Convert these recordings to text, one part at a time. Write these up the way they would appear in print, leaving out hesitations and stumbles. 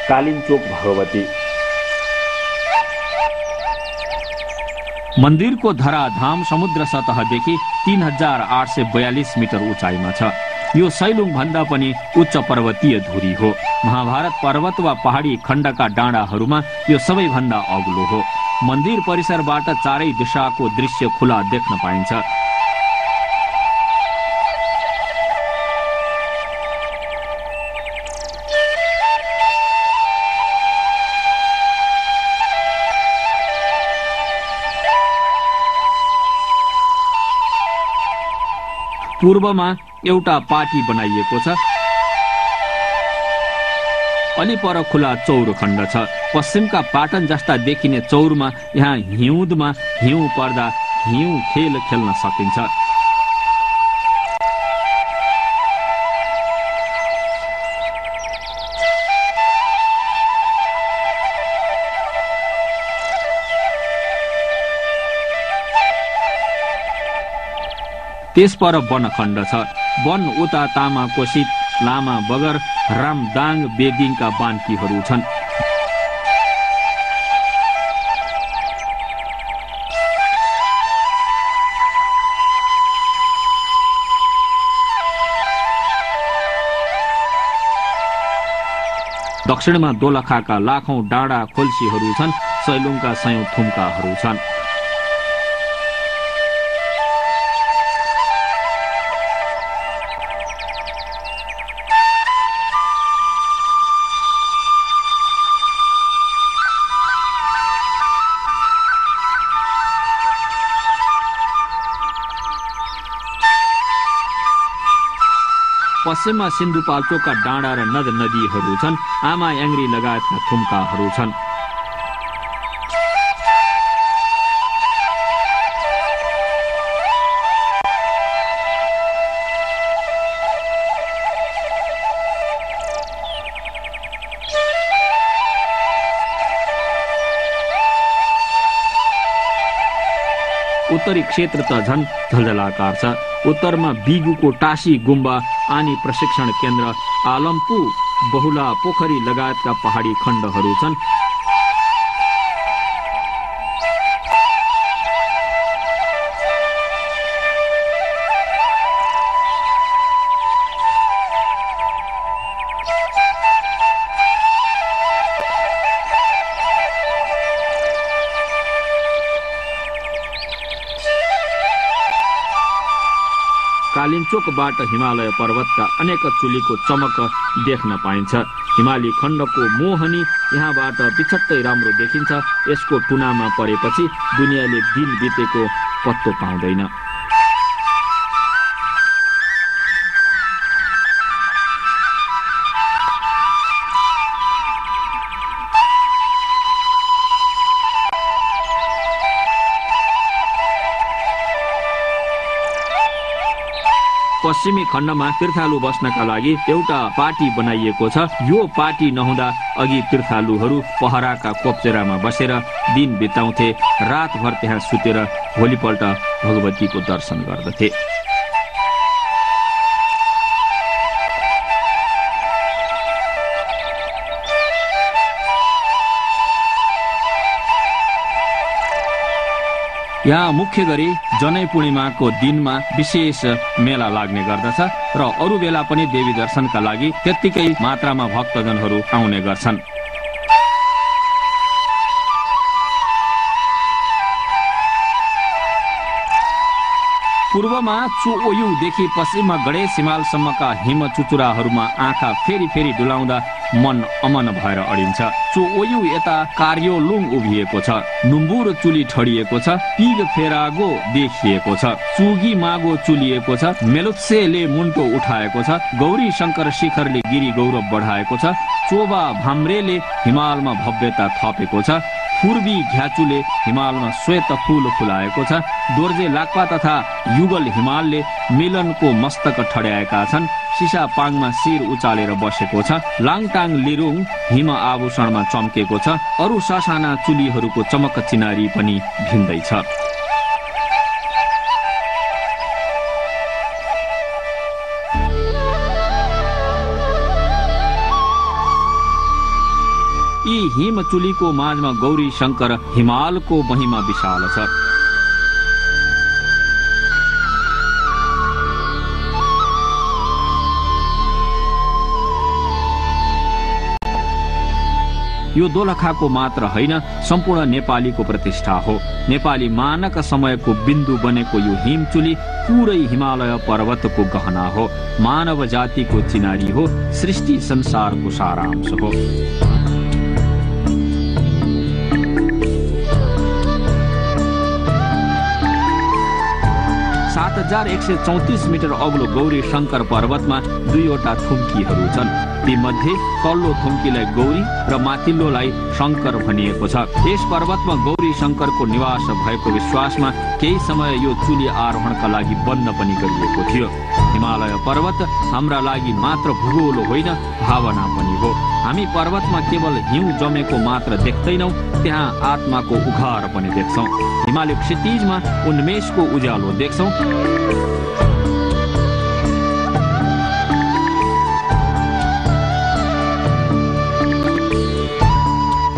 कालिन्चोक भगवती। मन्दिरको धराधाम समुद्र सतहदेखि 3842 मिटर उचाइमा छ। यो सैलुङ भन्दा पनि उच्च पर्वतीय धुरी हो। महाभारत पर्वत वा पहाडी खण्डका डाँडाहरूमा यो सबैभन्दा अग्लो हो। मन्दिर परिसरबाट चारै दिशाको दृश्य खुला देख्न पाइन्छ। पूर्वमा एउटा पाटी बनाइएको छ। अलि पर खुला चौर खण्ड छ। पश्चिमका पाटन जस्ता देखिने चौरमा यहाँ हिउँदमा हिउँ पर्दा हिउँ खेल खेल्न सकिन्छ। त्यसपर वनखण्ड छ। वन उता तामा कोसित, लामा बगर, रामदाङ बेगिङका बान्कीहरू छन्। दक्षिणमा दोलखाका लाखौं डाँडा खोल्सीहरू छन्। सैलुङका सयौं थुम्काहरू छन्। पश्चिममा सिन्धुपाल्चोकका डाँडा र नद नदीहरू छन्। आमा याङ्ग्री लगायतका थुम्काहरू छन्। उत्तरी क्षेत्र त झन् झलझलाकार छ। उत्तरमा बिगुको टासी गुम्बा, आनी प्रशिक्षण केन्द्र, आलम्पु, बहुला पोखरी लगायतका पहाडी खण्डहरू छन्। कालिन्चोकबाट हिमालय पर्वतका अनेक चुलीको चमक देख्न पाइन्छ। हिमाली खण्डको मोहनी यहाँबाट बिछट्टै राम्रो देखिन्छ। यसको टुनामा परेपछि दुनियाँले दिन बितेको पत्तो पाउँदैन। पश्चिमी खण्डमा तीर्थालु बस्नका लागि एउटा पाटी बनाइएको छ। यो पाटी नहुँदा अघि तीर्थालुहरू पहराका कोप्चेरामा बसेर दिन बिताउँथे। रातभर त्यहाँ सुतेर भोलिपल्ट भगवतीको दर्शन गर्दथे। यहाँ मुख्य गरी जनै पूर्णिमाको दिनमा विशेष मेला लाग्ने गर्दछ र अरू बेला पनि देवी दर्शनका लागि त्यत्तिकै मात्रामा भक्तजनहरू आउने गर्छन्। पूर्वमा चुओयुदेखि पश्चिममा गणेश हिमालसम्मका हिम चुचुराहरूमा आँखा फेरि फेरि डुलाउँदा मन अमन भएर अडिन्छ। चुओयु यता कार्योलुङ उभिएको छ। नुम्बुर चुली ठडिएको छ। पिग फेरागो देखिएको छ। चुगी मागो चुलिएको छ। मेलुत्सेले मुन्टो उठाएको छ। गौरी शङ्कर शिखरले गिरी गौरव बढाएको छ। चोबा भाम्रेले हिमालमा भव्यता थपेको छ। पूर्वी घ्याचुले हिमालमा श्वेत फूल फुलाएको छ। दोर्जे लाक्पा तथा युगल हिमालले मिलनको मस्तक ठड्याएका छन्। सिसापाङमा शिर उचालेर बसेको छ। लाङटाङ लिरुङ हिम आभूषणमा चम्केको छ। अरू ससाना चुलीहरूको चमक चिनारी पनि भिन्दै छ। हिमचुलीको माझमा गौरी शंकर हिमालको महिमा विशाल छ। यो दोलखाको मात्र होइन, सम्पूर्ण नेपालीको प्रतिष्ठा हो। नेपाली मानक समयको बिन्दु बनेको यो हिमचुली पुरै हिमालय पर्वतको गहना हो। मानव जातिको चिनारी हो, सृष्टि संसारको सारांश हो। 7134 मिटर अग्लो गौरी शंकर पर्वतमा दुईवटा थुम्कीहरू छन्। ती मध्ये तल्लो थुम्कीलाई गौरी र माथिल्लोलाई शंकर भनिएको छ। यस पर्वतमा गौरी शंकरको निवास भएको विश्वासमा केही समय यो चुली आरोहणका लागि बन्द पनि गरिएको थियो। हिमालय पर्वत हाम्रा लागि मात्र भूगोल होइन, भावना पनि हो। हामी पर्वतमा केवल हिउँ जमेको मात्र देख्दैनौं, त्यहाँ आत्माको उघार पनि देख्छौं। हिमालय क्षितिजमा उन्मेषको उज्यालो देख्छौं।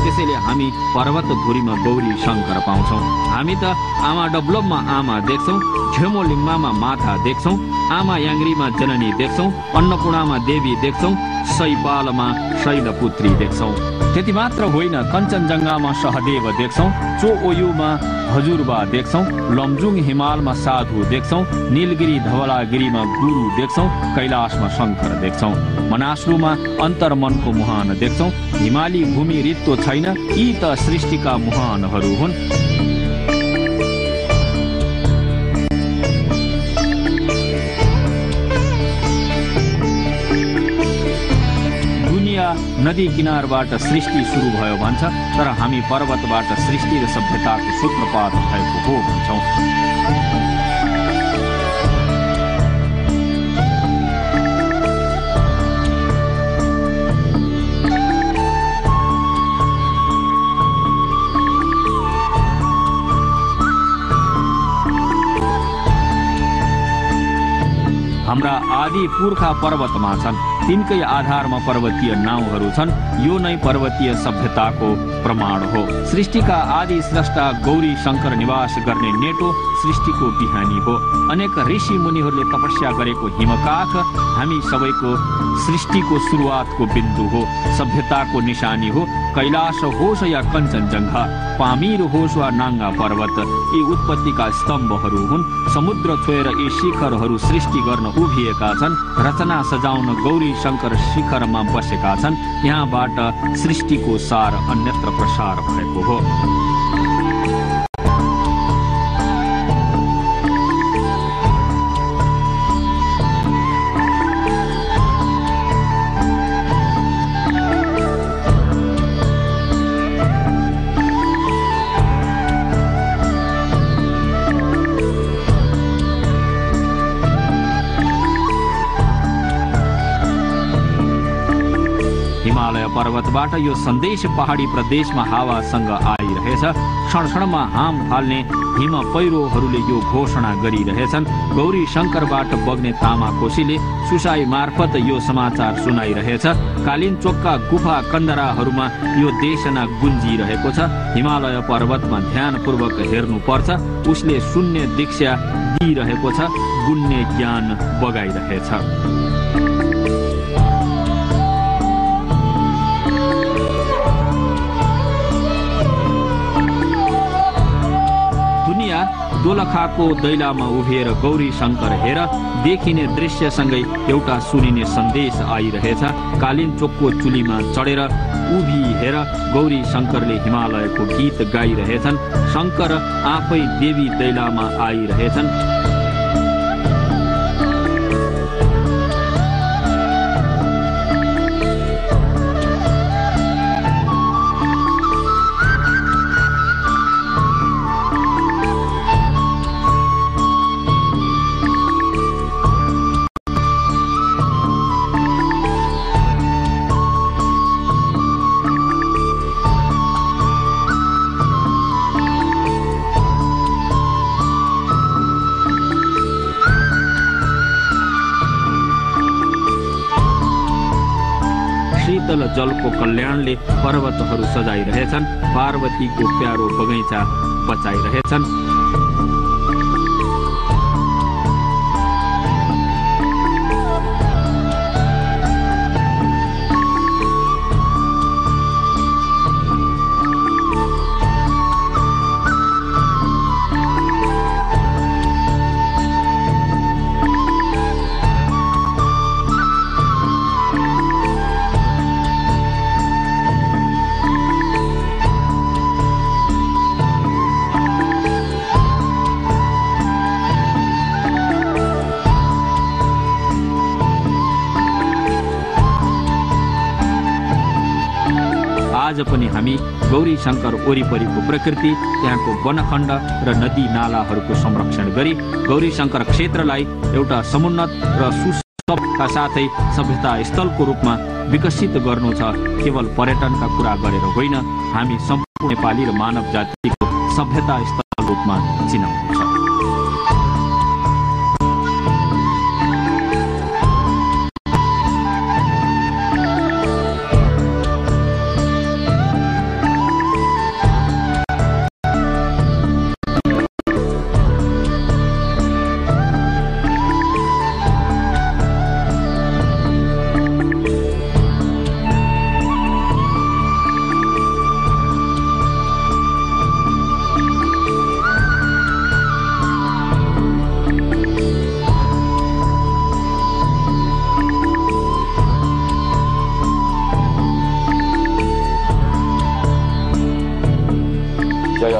त्यसैले हामी पर्वत धुरीमा गौरी शंकर पाउँछौं। हामी त आमा डब्लबमा आमा देख्छौं, झेमोलिङमामा माता देख्छौं, आमा याङ्ग्रीमा जननी देख्छौं, अन्नपूर्णामा देवी देख्छौं, सैपालमा शैलपुत्री देख्छौं। त्यति मात्र होइन, कञ्चनजङ्घामा सहदेव देख्छौं, चोओयुमा हजुरबा देख्छौं, लमजुङ हिमालमा साधु देख्छौं, नीलगिरी धवलागिरीमा गुरु देख्छौं, कैलाशमा शंकर देख्छौं, मनासलुमा अन्तर्मनको मुहान देख्छौं। हिमाली भूमि रित्तो छैन, यी त सृष्टिका मुहानहरू हुन्। नदी किनारबाट सृष्टि सुरु भयो भन्छ, तर हामी पर्वतबाट सृष्टि र सभ्यताको सूत्रपात भएको हो भन्छौं। हाम्रा आदि पुर्खा पर्वतमा छन्, तिनकै आधारमा पर्वतीय नाउँहरू छन्। यो नै पर्वतीय सभ्यताको प्रमाण हो। सृष्टिका आदि स्रष्टा गौरी शंकर निवास गर्ने नेटो सृष्टिको बिहानी हो। अनेक ऋषि मुनिहरूले तपस्या गरेको हिमकाख हामी सबैको सृष्टिको सुरुवातको बिन्दु हो, सभ्यताको निशानी हो। कैलाश होस् या कञ्चनजङ्घा, पामीर होस् वा नाङ्गा पर्वत, यी उत्पत्तिका स्तम्भहरू हुन्। समुद्र छोएर यी शिखरहरू सृष्टि गर्न उभिएका छन्। रचना सजाउन गौरी शंकर शिखरमा बसेका छन्। यहाँबाट सृष्टिको सार अन्यत्र प्रसार भएको हो। पर्वतबाट यो सन्देश पहाडी प्रदेशमा हावासँग आइरहेछ। क्षणक्षणमा हाम फाल्ने हिम पहिरोहरूले यो घोषणा गरिरहेछन्। गौरी शंकरबाट बग्ने तामा कोशीले सुसाई मार्फत यो समाचार सुनाइरहेछ। कालिन्चोकका गुफा कन्दराहरूमा यो देशना गुन्जिरहेको छ। हिमालय पर्वतमा ध्यानपूर्वक हेर्नुपर्छ, उसले शून्य दीक्षा दिइरहेको छ, गुन्ने ज्ञान बगाइरहेछ। दोलखाको दैलामा उभिएर गौरी शंकर हेर, देखिने दृश्यसँगै एउटा सुनिने सन्देश आइरहेछ। कालिन्चोकको चुलीमा चढेर उभि हेर, गौरी शंकरले हिमालयको गीत गाइरहेछन्। शंकर आफै देवी दैलामा आइरहेछन्। शीतल जलको कल्याणले पर्वतहरू सजाइरहेछन्, पार्वतीको प्यारो बगैँचा बचाइरहेछन्। आज पनि हामी गौरी शङ्कर वरिपरिको प्रकृति, त्यहाँको वनखण्ड र नदी नालाहरूको संरक्षण गरी गौरी शङ्कर क्षेत्रलाई एउटा समुन्नत र सुसभ्यका साथै सभ्यता स्थलको रूपमा विकसित गर्नु छ। केवल पर्यटनका कुरा गरेर होइन, हामी सम्पूर्ण नेपाली र मानव जातिको सभ्यता स्थल रूपमा चिनाउनु छ। जय